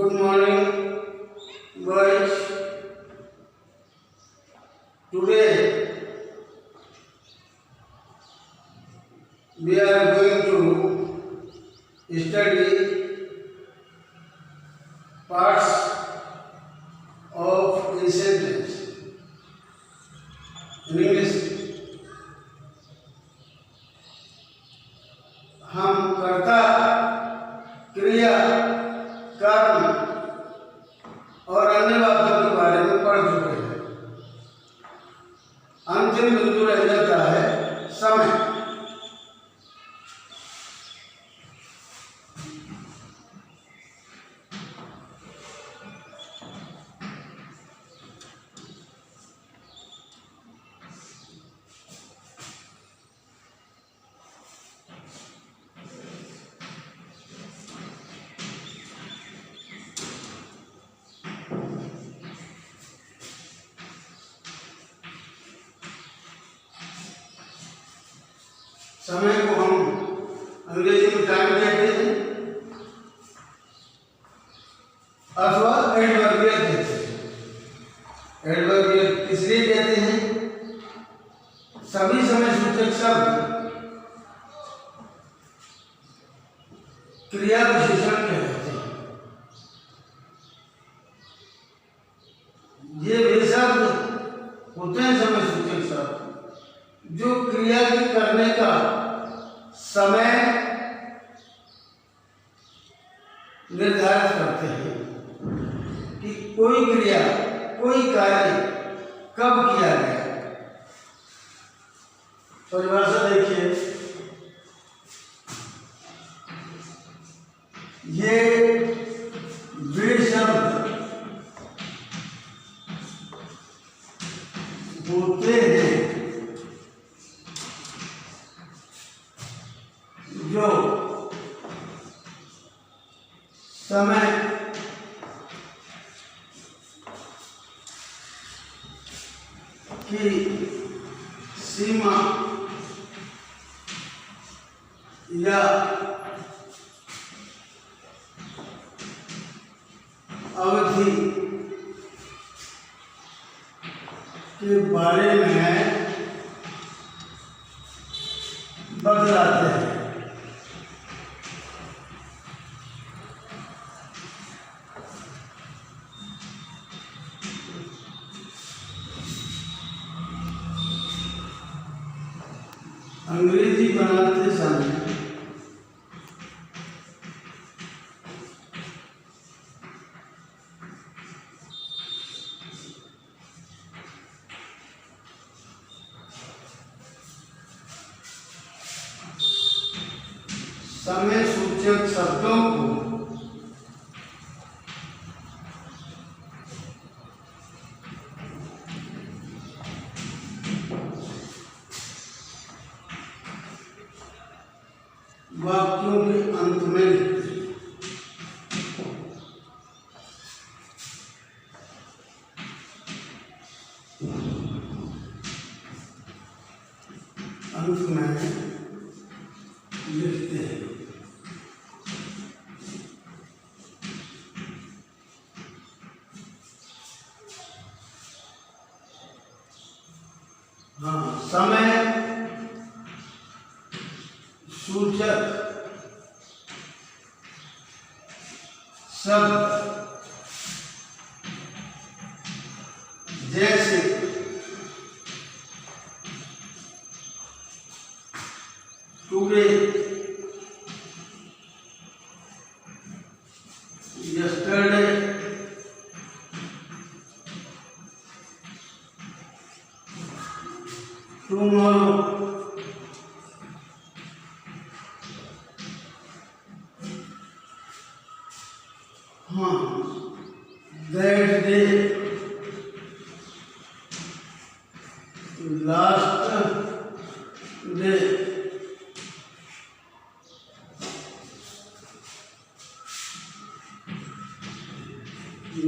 Good morning, boys. Today we are going to study parts of a sentence in English. हम कर्ता, क्रिया, कर्म और अन्य बातों के बारे में पढ़ चुके हैं। अंतिम बिंदु रह जाता है समय। समय को हम अंग्रेजी में टाइम कहते हैं अथवा एडवर्बियल कहते हैं। एडवर्बियल इसलिए कहते हैं सभी समय सूचक शब्द क्रिया विशेषण कहते हैं। ये वे शब्द होते हैं समय सूचक शब्द जो क्रिया के करने का समय निर्धारित करते हैं कि कोई क्रिया, कोई कार्य कब किया गया। परिभाषा देखिए, ये वे शब्द होते हैं जो समय की सीमा या अवधि के बारे में बतलाते हैं। अंग्रेजी बनाते समय समय सूचक शब्दों को वाक्यों के अंत में लिखते हैं। अंत में लिखते हैं। हाँ, समय सूचक शब्द जैसे टुडे, यस्टरडे, टुमारो, हाँ, that day, last day,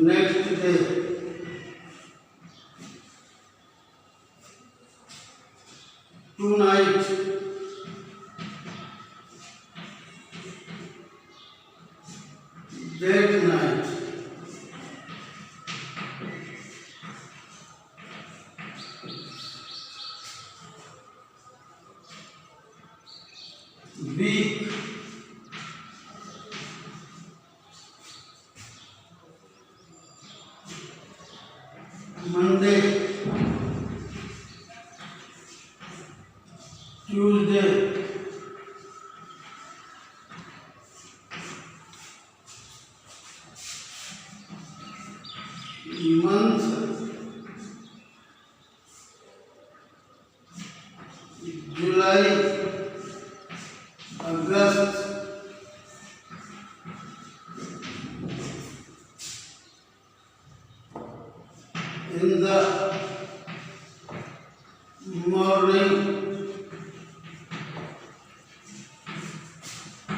next day, tonight, that night. Week, Monday, Tuesday, month, जुलाई, अगस्त, in the morning,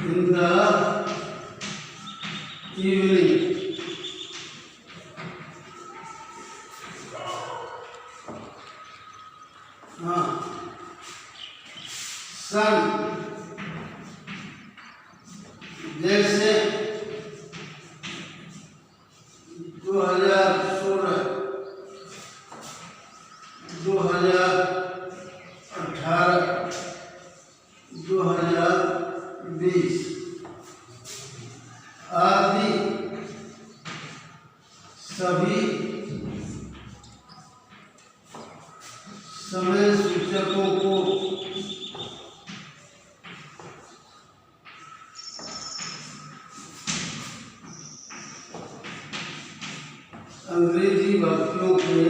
in the evening, सन, जैसे 2016, 2018, 2020 आदि सभी समय सूचकों को अंग्रेजी वाक्यों के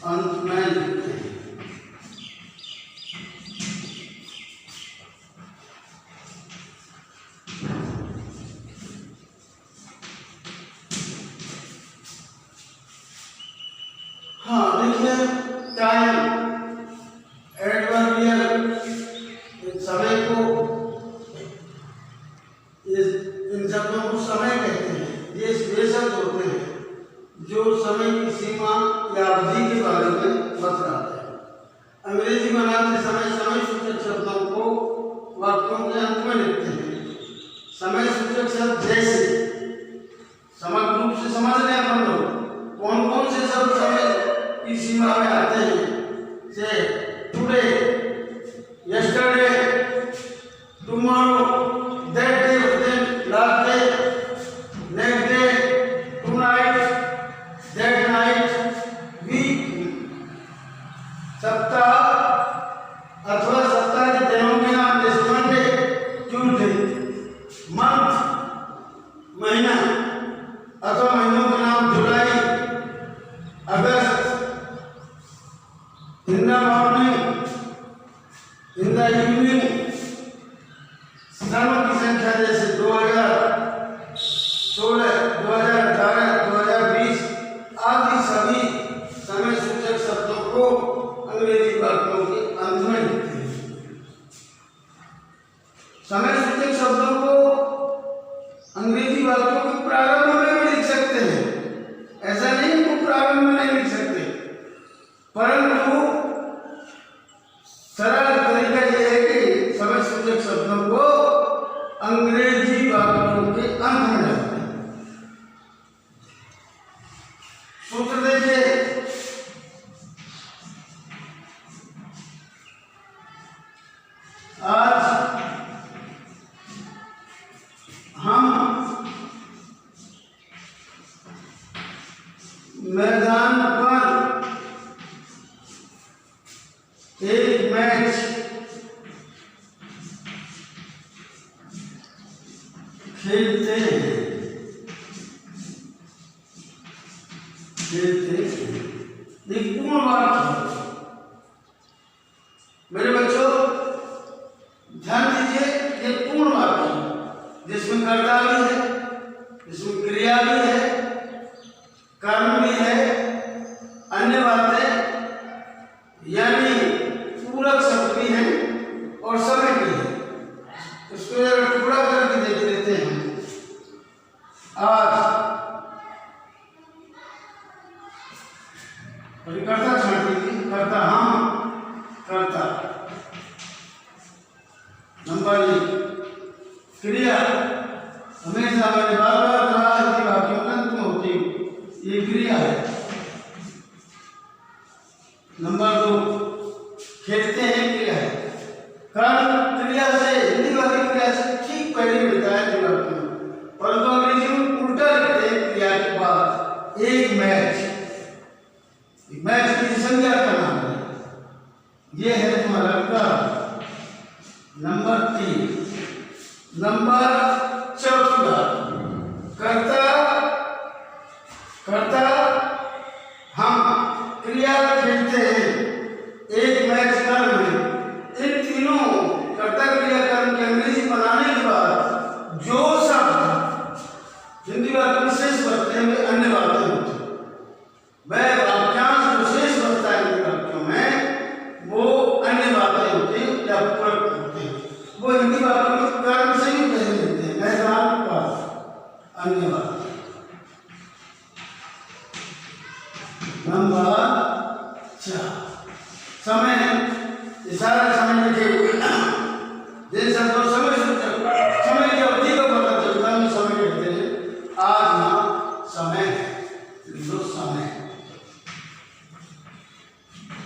अंत में लिखते हैं। हाँ देखिए, टाइम, एडवर्बियल, समय को, इन शब्दों को समय कहते हैं। ये वे शब्द होते हैं जो समय की सीमा या अवधि के बारे में बतलाते हैं। अंग्रेजी बनाते समय समय सूचक शब्दों को वाक्यों के अंत में लिखते हैं। समय सूचक शब्द जैसे, समग्र रूप से समझ लें अपन लोग कौन कौन से शब्द समय की सीमा में आते हैं। से today, yesterday, tomorrow, that day, उस दिन, last day, next day, tonight, that night, week, सप्ताह अथवा सप्ताह के दिनों के नाम जैसे मंडे, ट्यूसडे, मंथ, महीना अथवा महीनों के नाम जुलाई, अगस्त, in the morning, in the evening, सालों की संख्या जैसे 2016, 2018, 2020 आदि सभी समय सूचक शब्दों को अंग्रेजी वाक्यों के अंत में लिखते हैं। समय सूचक शब्दों को अंग्रेजी वाक्यों के प्रारंभ में भी लिख सकते हैं। ऐसा नहीं कि प्रारंभ में नहीं लिख सकते, परंतु सरल तरीका यह है कि समय सूचक शब्दों को अंग्रेजी वाक्यों के अंत में डालते हैं। सूत्र देखिए, आज हम मैदान पर एक मैच खेलते हैं। एक पूर्ण वाक्य। मेरे बच्चों ध्यान दीजिए, ये पूर्ण वाक्य जिसमें कर्ता भी है, जिसमें क्रिया भी है, कर्म भी है, अन्य बातें यानी पूरक शब्द भी हैं और समय भी है। इसको टुकड़ा करके देख लेते हैं। आज कर्ता छांटी, कर्ता हम, कर्ता। नंबर 1, क्रिया। हमेशा मैंने बार बार कहा ये क्रिया है। नंबर 2 खेलते हैं क्रिया है। कर्म क्रिया से हिंदी वाली क्रिया से ठीक पहले मिलता है दिमाग में, परंतु अंग्रेजी में उल्टा लिखते हैं क्रिया के बाद। एक मैच, मैच की संज्ञा का नाम है, ये है तुम्हारा कर्म। नंबर 3 नंबर 4 कर्ता, कर्ता हम क्रिया खेलते हैं, एक मैच कर्म है। इन तीनों कर्ता क्रिया कर्म के अंग्रेजी बनाने के बाद जो शब्द हिंदी वाक्य में शेष बचते हैं वे अन्य वाक्य होते हैं। वह वाक्यांश जो शेष बचता है हिंदी वाक्यों में वो अन्य वाक्य होते हैं या पूरक होते हैं। वो हिंदी वाक्य में कर्म से ही पहले मिलते हैं, मैदान पर अन्य वाक्य। नंबर 4 समय, सारा समय लिखे हुए जिन शब्दों समय की अवधि को पता चलता है समय कहते हैं। आज ना समय लिखो समय।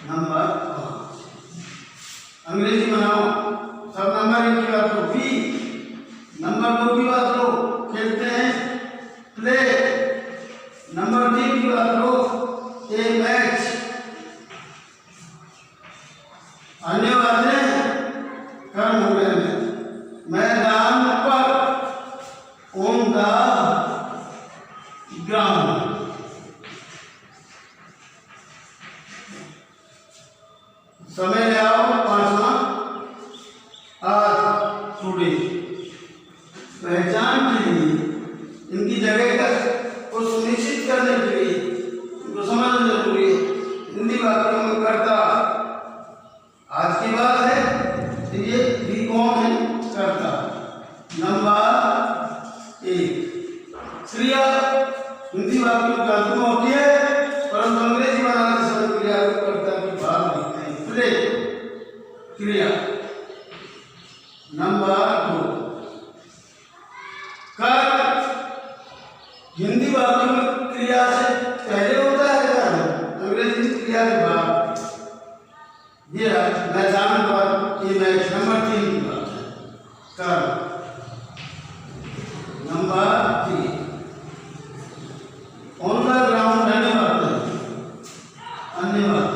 नंबर 5 अंग्रेजी बनाओ, सब नंबर 1 की बात लो बी, नंबर 2 की बात लो खेलते हैं प्ले, नंबर 3 की बात लो ए मैच, अन्य बातें कर्म हो गए मैदान पर, ऑन द ग्राउंड। समय ले आओ 5वां आज टुडे। पहचान के लिए इनकी जगह को सुनिश्चित करने के लिए इनको समझना जरूरी है। हिंदी वाक्यों में कर्ता आज की बात है तो ये भी कौन है कर्ता। नंबर 1 क्रिया हिंदी वाक्यों का अंत में होती है, परंतु अंग्रेजी बनाते समय क्रिया को कर्ता की बात लिखते हैं प्ले क्रिया। नंबर 2 कर्म हिंदी वाक्यों में क्रिया से पहले होता है कर्म, अंग्रेजी क्रिया के बाद। ये मैदान पर ये मैच। नंबर 3 की बात है कर्म। नंबर 3 ऑन द ग्राउंड अन्य बात है, अन्य बात।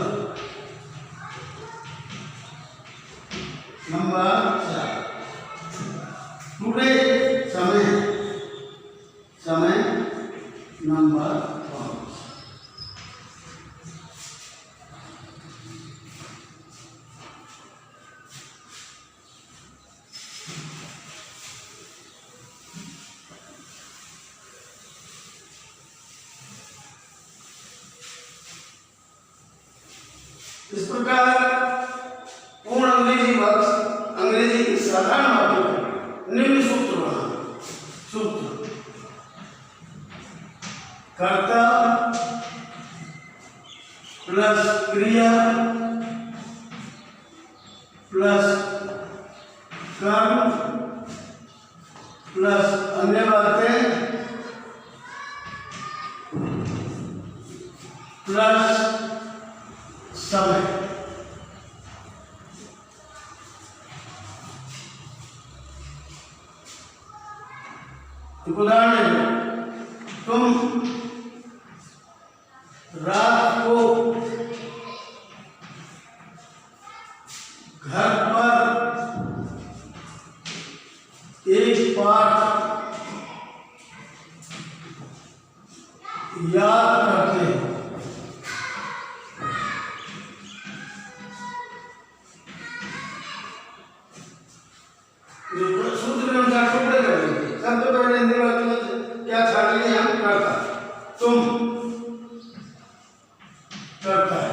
नंबर 4 टुडे समय, समय। नंबर 5 इस प्रकार पूर्ण अंग्रेजी वाक्य, अंग्रेजी के साधारण वाक्यों निम्न सूत्र बना। सूत्र कर्ता प्लस क्रिया प्लस कर्म प्लस अन्य बातें प्लस समय। उदाहरण तुम रात को घर पर एक पाठ याद करते हो। सूत्र के अनुसार टुकड़े करेंगे। सबसे पहले हिंदी वाक्य में क्या छाट लिए हम करता, तुम करता है।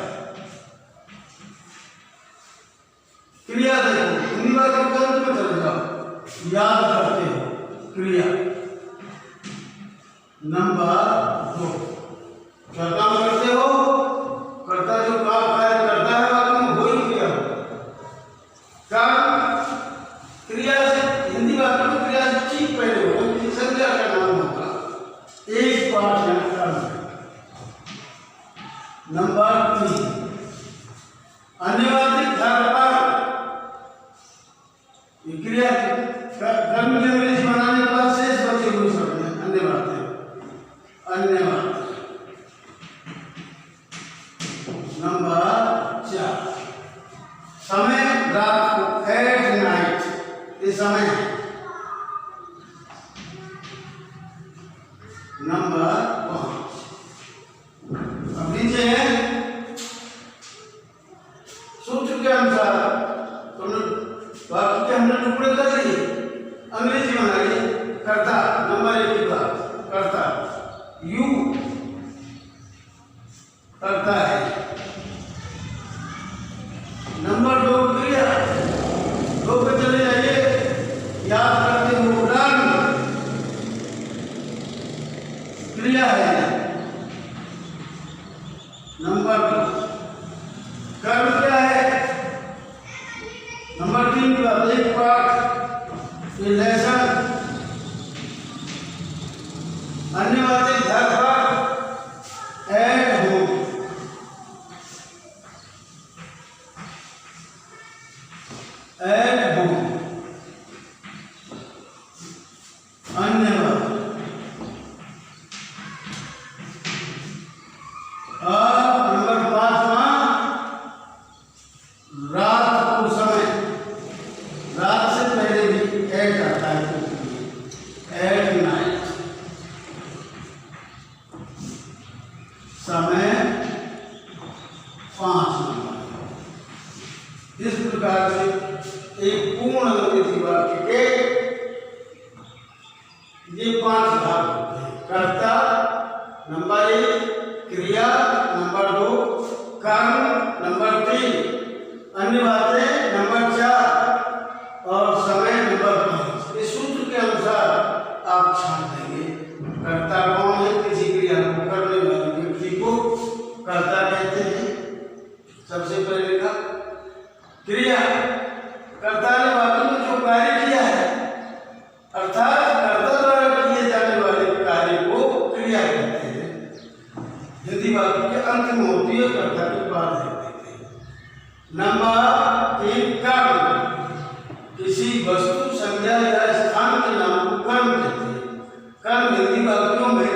क्रिया देखो हिंदी वाक्य के अंत में चले जाओ, याद करते हो क्रिया। नंबर 2 क्या काम करते हो, कर्ता जो काम कार्य करता है वाक्य में वही क्रिया हो। काम क्रिया से हिंदी वाक्य में क्रिया से ठीक पहले हो संज्ञा का नाम होगा। एक पाठ कर्म नंबर 3 अन्यवादी घर पर क्रिया कर्म की अंग्रेजी बनाने के बाद शेष बचे हुए शब्द हैं अन्यवादी। नंबर 4 समय रात को एट नाइट ये समय है। नंबर 5 अब नीचे है सूत्र के अनुसार वाक्य के हमने टुकड़े कर लिए अंग्रेजी बना लिए। कर्ता नंबर 1 की बात कर्ता यू करता है। नंबर 2 क्रिया 2 पे चले जाइए याद करते हो रन क्रिया है। नंबर 2 कर्म क्या है। नंबर 3 की बात एक पाठ लेसन अन्यवादी घर पर एट होम अन्यवाद। नंबर 5 रात को समय रात से पहले भी एट आता है एट नाइट समय 5 नंबर। इस प्रकार से एक पूर्ण अंग्रेजी वाक्य के ये 5 भाग होते हैं। कर्ता नंबर 1 क्रिया नंबर 2 कर्म नंबर 3 अन्य बातें नंबर 4 और समय नंबर 5। इस सूत्र के अनुसार आप छान देंगे कर्ता कौन है। किसी क्रिया को करने वाले व्यक्ति को कर्ता कहते हैं। सबसे पहले का क्रिया कर्ता ने वाक्य में जो कार्य किया है अर्थात कर्ता द्वारा किए जाने वाले कार्य को क्रिया कहते हैं। यदि वाक्य के अंत में होती है कर्ता के बाद देते हैं। नंबर 3 कर्म किसी वस्तु संज्ञा या स्थान के नाम को कर्म कहते हैं। कर्म हिंदी वाक्यों में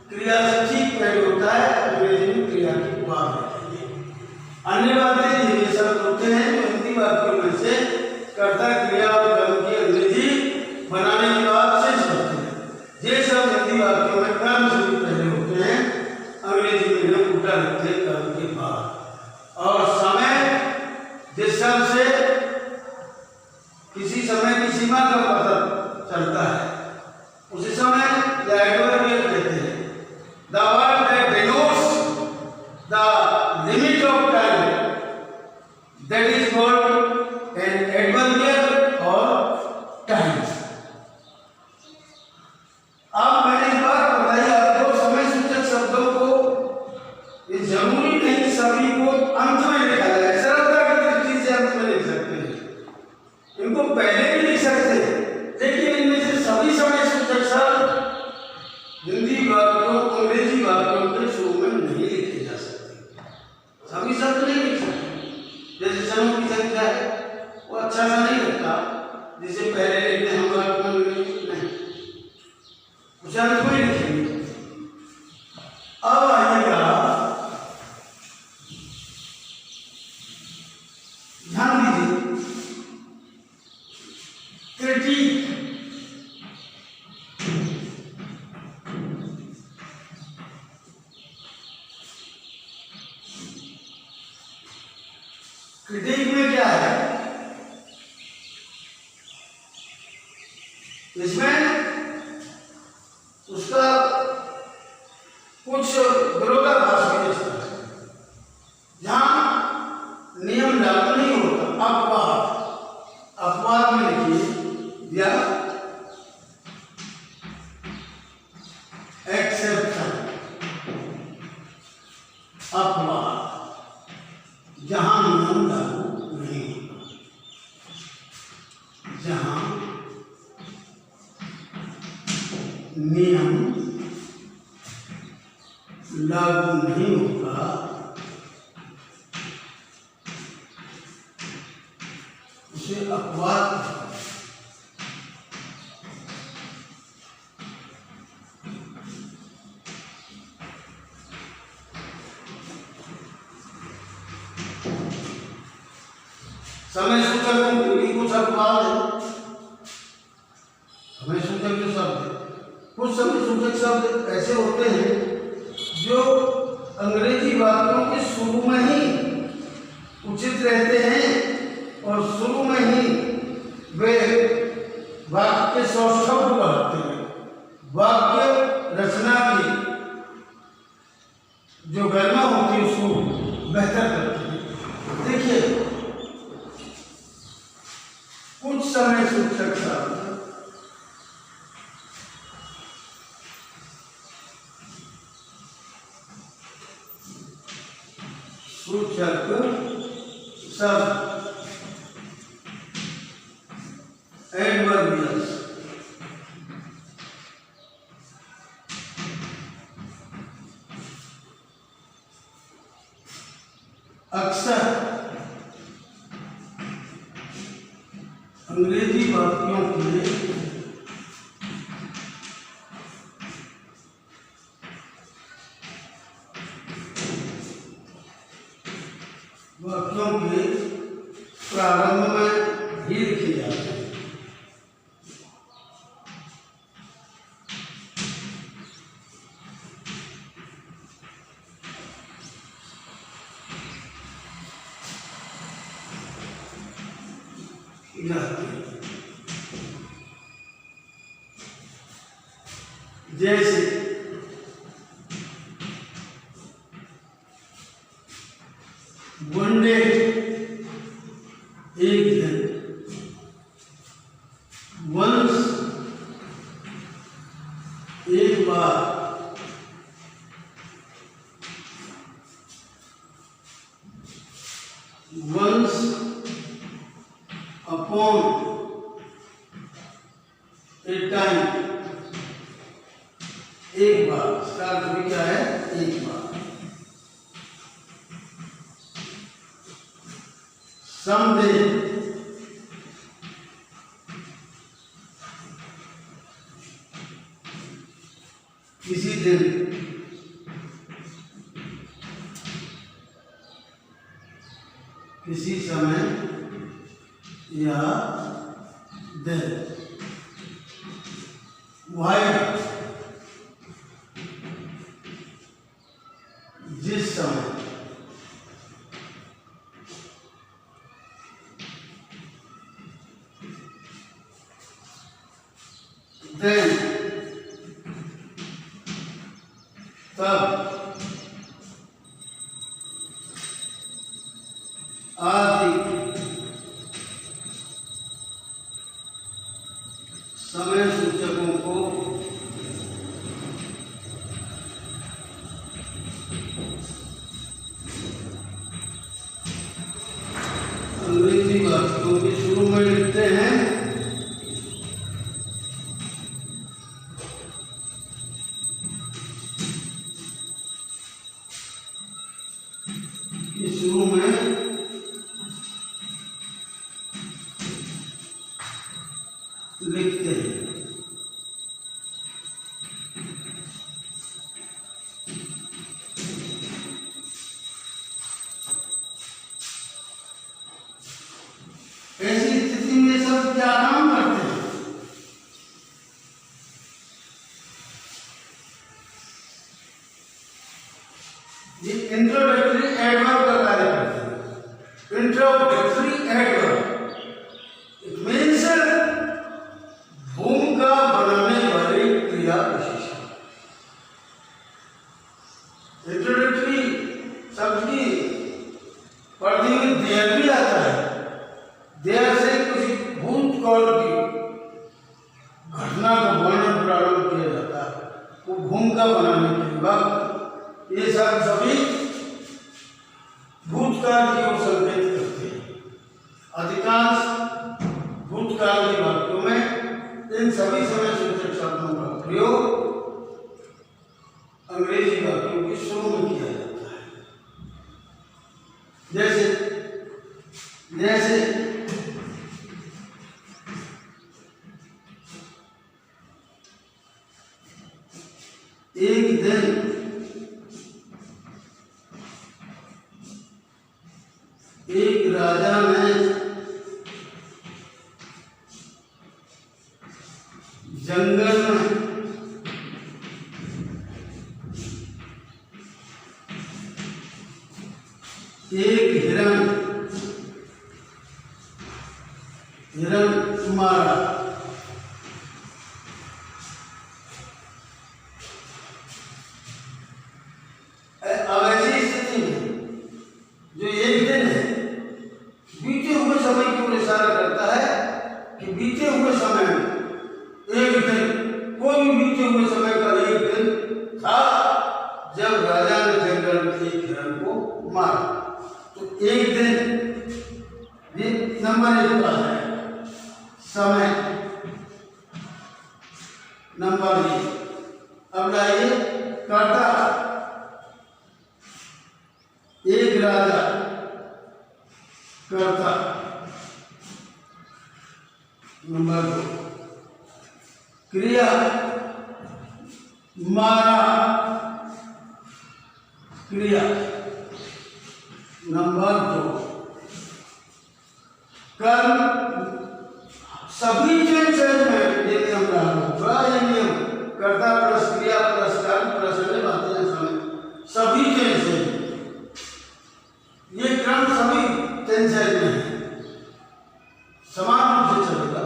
क्रिया से ठीक पहले होता है अंग्रेजी में क्रिया के बाद होती है। अन्य बातें ये शब्द होते हैं जो हिंदी वाक्यों में से कर्ता क्रिया और कर्म की अंग्रेजी बनाने के बाद शेष होते हैं। ये शब्द हिंदी वाक्यों में कर्म से भी पहले होते हैं अंग्रेजी में इन्हें उल्टा लिखते हैं कर्म के बाद। और समय जिस शब्द से किसी समय की सीमा का पता चलता है उसी समय एडवर्बियल कहते हैं। The word that denotes the limit of time that is called an adverbial or time। अब मैंने एक बात बताई आपको समय सूचक शब्दों को ये जरूरी नहीं सभी को अंत में लिखा जाए। सरलता की दृष्टि से अंत में लिख सकते हैं इनको पहले भी लिख सकते हैं लेकिन इनमें से सभी समय सूचक शब्द हिंदी वाक्यों अंग्रेजी वाक्यों के शुरू में नहीं लिखे जा सकते। सभी शब्द नहीं लिख सकते। जैसे समूह की संख्या है वो अच्छा सा नहीं लगता जिसे पहले लिखते हम वाक्य में नहीं उसे अंत में लिखेंगे। अब आइएगा ध्यान दीजिए क्रिटिक क्रिटिक में क्या है। इसमें उसका कुछ विरोधाभास भी है जहां नियम लागू नहीं होता। अपवाद में लिखिए या एक्सेप्शन अपवाद जहां नियम लागू नहीं होता। जहां नियम लागू नहीं होगा उसे अपवाद। समय सूचकों के भी कुछ अपवाद है। समय सूचक जो शब्द है, कुछ समय सूचक शब्द ऐसे होते हैं जो अंग्रेजी वाक्यों के शुरू में ही उचित रहते हैं और शुरू में ही वे वाक्य के सौष्ठव को बढ़ाते हैं, वाक्य रचना की जो गरिमा होती है उसको बेहतर करते हैं। देखिए, कुछ समय सूचक शब्द एडवर्बियस अक्सर अंग्रेजी वाक्यों के प्रारंभ में ही लिखे जाते हैं। जैसे वनडे एक दिन, वंस एक बार, वंस अपॉन ए टाइम, एक बार। इसका अर्थ भी क्या है? एक बार। समडे किसी दिन, किसी समय या दिन। व्हाइल जिस समय, देन तब, आदि समय सूचकों को अंग्रेजी वाक्यों के शुरू में लिखते हैं। शुरू में लिखते हैं। ऐसी स्थिति में सब क्या काम करते हैं? ये इंट्रोडक्टरी एडवर्ब का कार्य करते हैं। इंट्रोडक्टरी एडवर्ब इट मीन्स भूमिका बनाने वाली क्रिया विशेषण। इंट्रोडक्टरी शब्द की पढ़ने में देर भी आता है। देर से किसी भूतकाल की घटना का वर्णन प्रारंभ किया जाता है, वो भूमिका बनाने के बाद ये सब सभी भूतकाल की ओर संकेत करते हैं। अधिकांश भूतकाल के वाक्यों में इन सभी समय सूचक शब्दों का प्रयोग अंग्रेजी वाक्यों की एक दिन एक राजा ने जंगल में एक हिरण मारा। अब ऐसी स्थिति में जो एक दिन है, बीते हुए समय की ओर इशारा करता है कि बीते हुए समय में एक दिन, कोई भी बीते हुए समय का एक दिन था जब राजा ने जंगल में एक हिरण को मारा। तो एक दिन ये नंबर एक का है समय, नंबर एक। अब लाइए कर्ता, एक राजा कर्ता, नंबर दो क्रिया मारा, क्रिया नंबर दो कर्म, सभी चेंज में ये नियम लागू होगा। ये नियम कर्ता प्लस क्रिया प्लस कर्म प्लस अन्य बातें समय सभी चेंज है, ये क्रम सभी चेंज में है, समान रूप से चलेगा।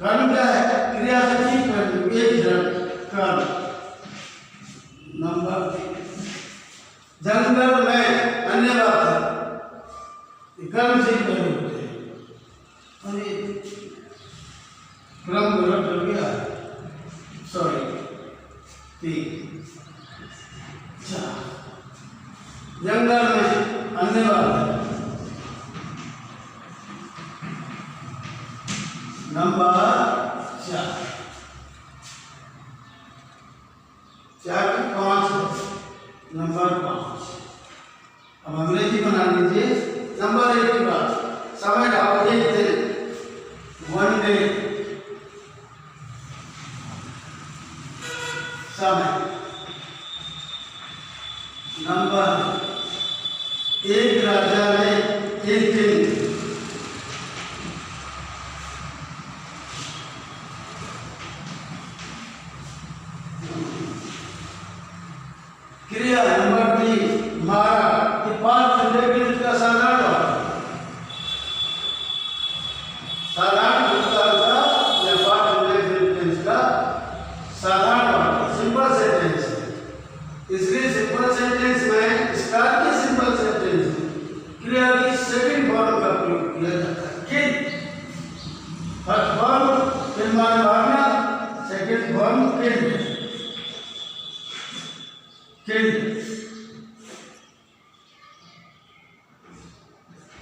कर्म क्या है? क्रिया से ठीक कर्म, एक कर्म। नंबर जंगल में अन्य बात है, कर्म से पहले होते हैं। अरे क्रम गलत कर गया, सॉरी। ठीक, जंगल में अन्य बात है, नंबर चार की पांच, नंबर पांच। अब अंग्रेजी बना लीजिए। नंबर एक की बात, समय डालो एक दिन, वन डे, समय। नंबर एक राजा ने एक दिन, क्रिया नंबर तीन मारा। ये पांच घंटे का साधारण या 5 घंटे का साधारण सिंपल सेंटेंस है। इसलिए सिंपल सेंटेंस में स्टार्ट के सिंपल सेंटेंस क्रिया की सेकंड फॉर्म का प्रयोग किया जाता है। किन फर्स्ट फॉर्म निर्माण भावना, सेकंड फॉर्म किन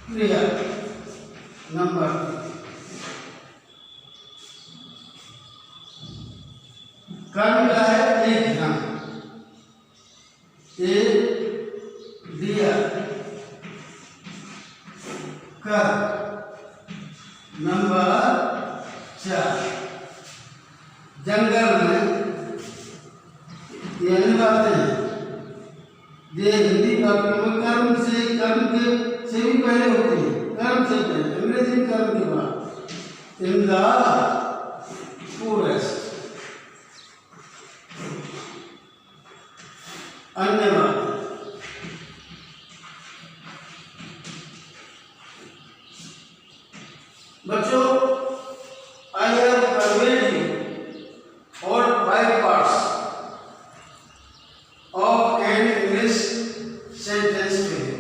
क्रिया नंबर कर्म का है एक ध्यान, एक दिया कर। नंबर 4 जंगल में, ये बातें हैं ये हिंदी वाक्यों में कर्म से भी पहले होते हैं, कर्म से पहले, अंग्रेजी कर्म के बाद। इन द फॉरेस्ट, अन्य बात। बच्चों, I have conveyed you all 5 parts of an English sentence to you.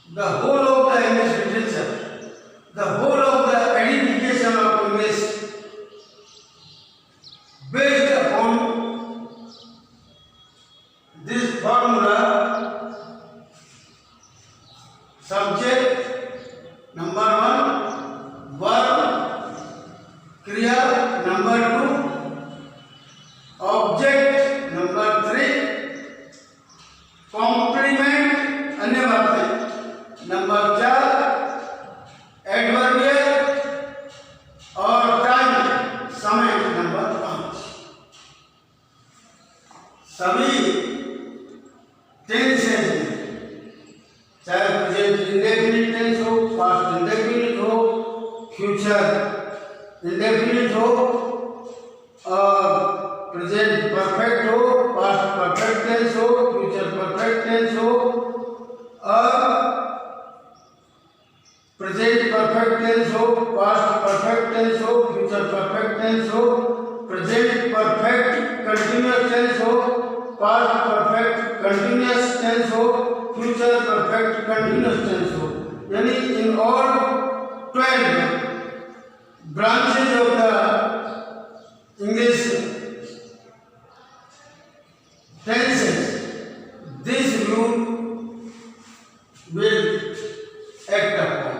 The whole of the English literature, the whole of future indefinite हो और प्रेजेंट परफेक्ट हो, पास्ट परफेक्ट टेंस हो, future perfect tense हो और present perfect tense हो, past perfect tense हो, future perfect tense हो, present perfect continuous tense हो, पास्ट परफेक्ट कंटिन्यूअस टेंस हो, फ्यूचर परफेक्ट कंटिन्यूअस टेंस हो। यानी in all 12 branches of the English tenses, this rule will act upon,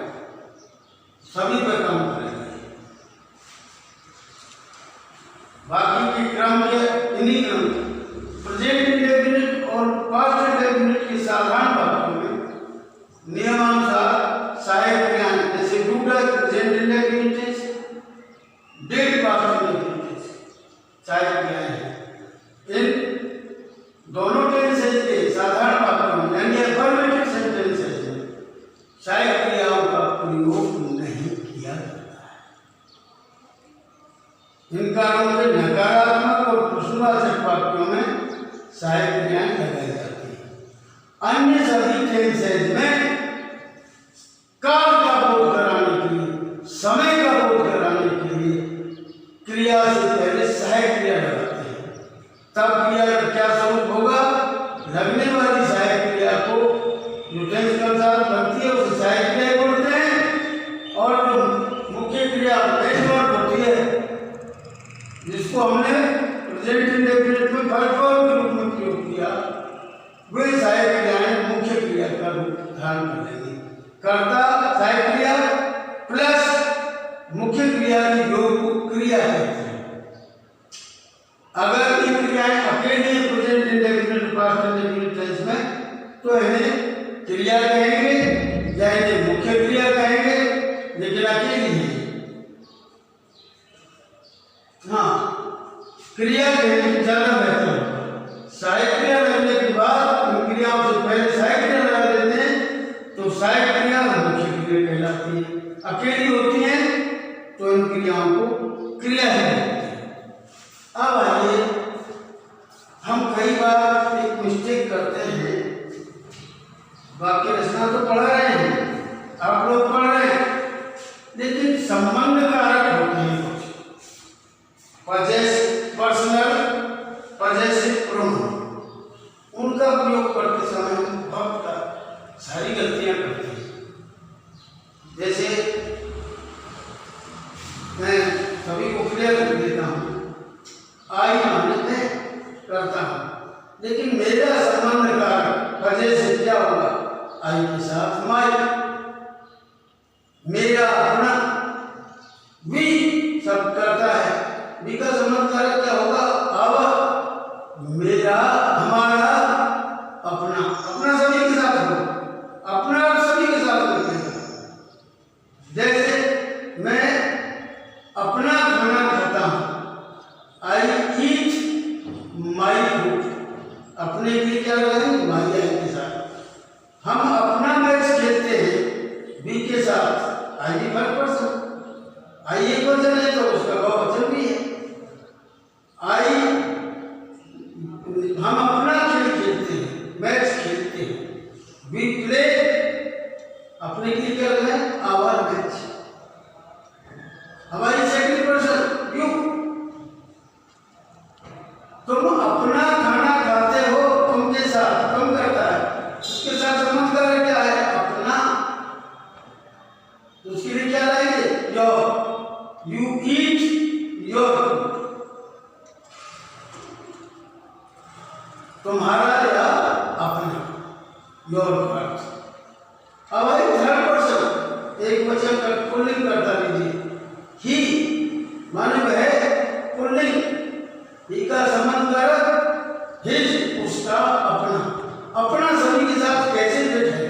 सभी पर काम करेगा। बाकी के क्रम इन्हीं क्रम प्रेजेंट इंडेफिनिट और पास्ट इंडेफिनिट की साधारण वाक्यों में नियमानुसार सहायक क्रियाएं जैसे do present indefinite tense, did past indefinite tense सहायक क्रियाएं हैं। इन दोनों टेंसेज के साधारण वाक्यों में यानी अफर्मेटिव सेंटेंसेज में सहायक क्रियाओं का प्रयोग नहीं किया जाता है। इन कारणों से नकारात्मक और प्रश्नवाचक वाक्यों में सहायक क्रियाएं लगाई जाती हैं। अन्य सभी टेंसेज में काल का बोध कराने के लिए, समय का बोध कराने के लिए क्रिया से पहले सहायक क्रिया लगाते हैं। तब क्रिया का क्या स्वरूप होगा? लगने वाली सहायक क्रिया को जो टेंस के अनुसार लगती है उसे सहायक क्रिया बोलते हैं और जो मुख्य क्रिया पेशवर्ड होती है जिसको हमने प्रेजेंट इंडेफिनिट में वर्ब के रूप में प्रयोग किया, वे सहायक क्रियाएं मुख्य क्रिया का रूप धारण कर लेंगी। कर्ता सहायक क्रिया प्लस मुख्य क्रिया की योग को क्रिया कहते हैं। अगर ये क्रियाएं अकेले present indefinite past indefinite tense में तो इन्हें क्रिया कहेंगे या इन्हें मुख्य क्रिया कहेंगे, लेकिन अकेली है। हाँ, क्रिया कहने ज्यादा बेहतर होगा। सहायक क्रिया लगने के बाद इन क्रियाओं से पहले सहायक क्रिया लगा देते हैं तो सहायक क्रिया मुख्य क्रिया कहलाती है। अकेली होती है तो इन क्रियाओं को क्रिया ही कहते हैं। अब आइए, हम कई बार एक मिस्टेक करते हैं। वाक्य रचना तो पढ़ रहे हैं, आप लोग पढ़ रहे हैं, लेकिन संबंध कारक होते हैं कुछ पर्सनल पजेसिव प्रोनाउन, उनका प्रयोग करते समय हम बहुत सारी गलतियां करते हैं। जैसे मैं सभी को क्लियर कर देता हूँ, आई माने मैं करता हूँ, लेकिन मेरा संबंध कारक पजेसिव क्या होगा? आई के साथ माई। मेरा अपना वी सब करता है, वी का संबंध कारक क्या होगा? आवर। मेरा, हमारा, अपना। अपना सभी के साथ हो, अपना सभी के साथ करते हैं। जैसे मैं अपना खाना खाता हूं, आई ईट माई फूड। अपने के लिए क्या लगाएंगे? माई आई के साथ। हम अपना मैच खेलते हैं बी के साथ, आई भी फर्क पर्सन, आई एक वचन है तो उसका बहुवचन भी है। आई, हम अपना खेल खेलते हैं, मैच खेलते हैं। वी प्ले, अपने के लिए क्या लगाएं? आवर मैच। हमारी सेकंड पर्सन यू। तुम अपना खाना खाते हो, तुम के साथ, तुम करता है, उसके साथ संबंध कारक क्या है? अपना। तो उसके लिए क्या लाएंगे? योर। You eat your. तुम्हारा या अपना, योर अर्थ। अब आई थर्ड पर्सन, एक वचन का पुल्लिंग करता लीजिए। ही माने वह, पुल्लिंग, ही का संबंध कारक हिज, उसका अपना। अपना सभी के साथ कैसे फिट है?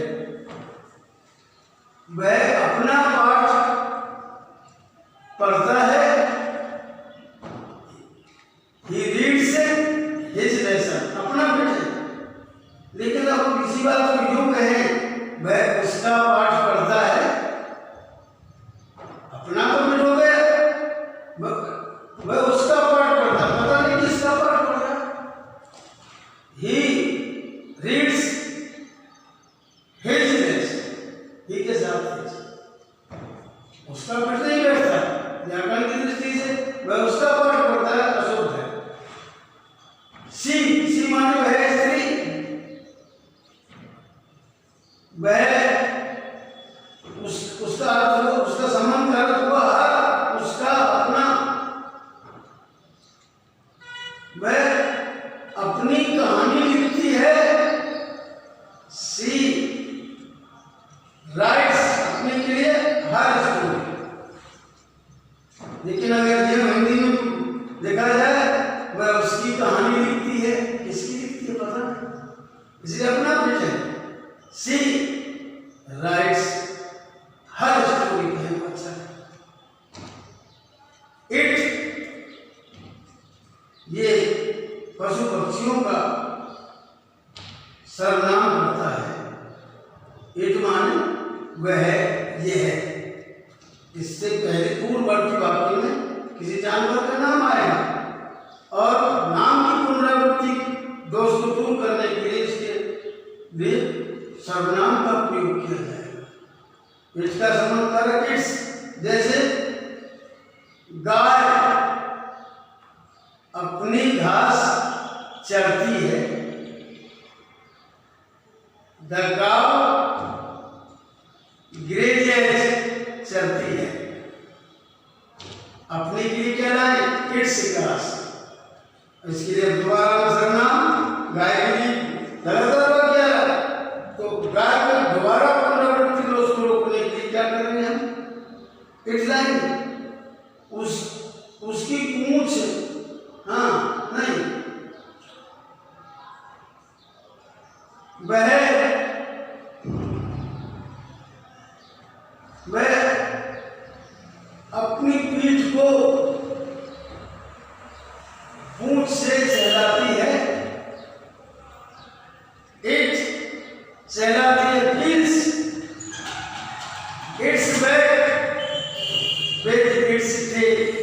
वह अपना पाठ पढ़ता है, ही रीड्स हिज लेसन, अपना फिट है। लेकिन अब किसी बात को यूं कहें, वह उसका पाठ पढ़ता है, उसका फिर नहीं बैठता है, व्याकरण की दृष्टि से वह उसका पाठ पड़ता है, अशुद्ध है। सी माने वह स्त्री, वह उसका अर्थ हो, उसका संबंध का अर्थ हुआ हर, उसका अपना, वह अपनी कहानी लिखती है। सी राइट्स अपने के लिए हर स्टोरी। लेकिन अगर ये हिंदी में देखा जाए, वह उसकी कहानी लिखती है, किसकी लिखती है पता नहीं, इसलिए अपना पेट है। सी राइट्स हर स्टोरी है बच्चा। इट ये पशु पक्षियों का सर्वनाम करता है। इट माने वह, ये है। इससे पहले पूर्ववर्ती वाक्य में किसी जानवर का नाम आएगा और नाम की पुनरावृत्ति दोष को दूर करने के लिए इसके लिए सर्वनाम का प्रयोग किया जाएगा। इसका संबंध कारक इट्स, जैसे गाय अपनी घास चरती है, द काउ ग्रेजेज चरती है। अपने के लिए क्या लाए, इट्स घास। इसके लिए दोबारा सर्वनाम गाय के लिए लगातार क्या है, तो गाय को दोबारा पुनरावृत्ति दोष को रोकने के लिए क्या करेंगे हम, इट्स लाएंगे। उसकी पूंछ, हाँ नहीं, वह अपनी पीठ को पूंछ से सहलाती है। इट सहलाती है heals its back with its tell.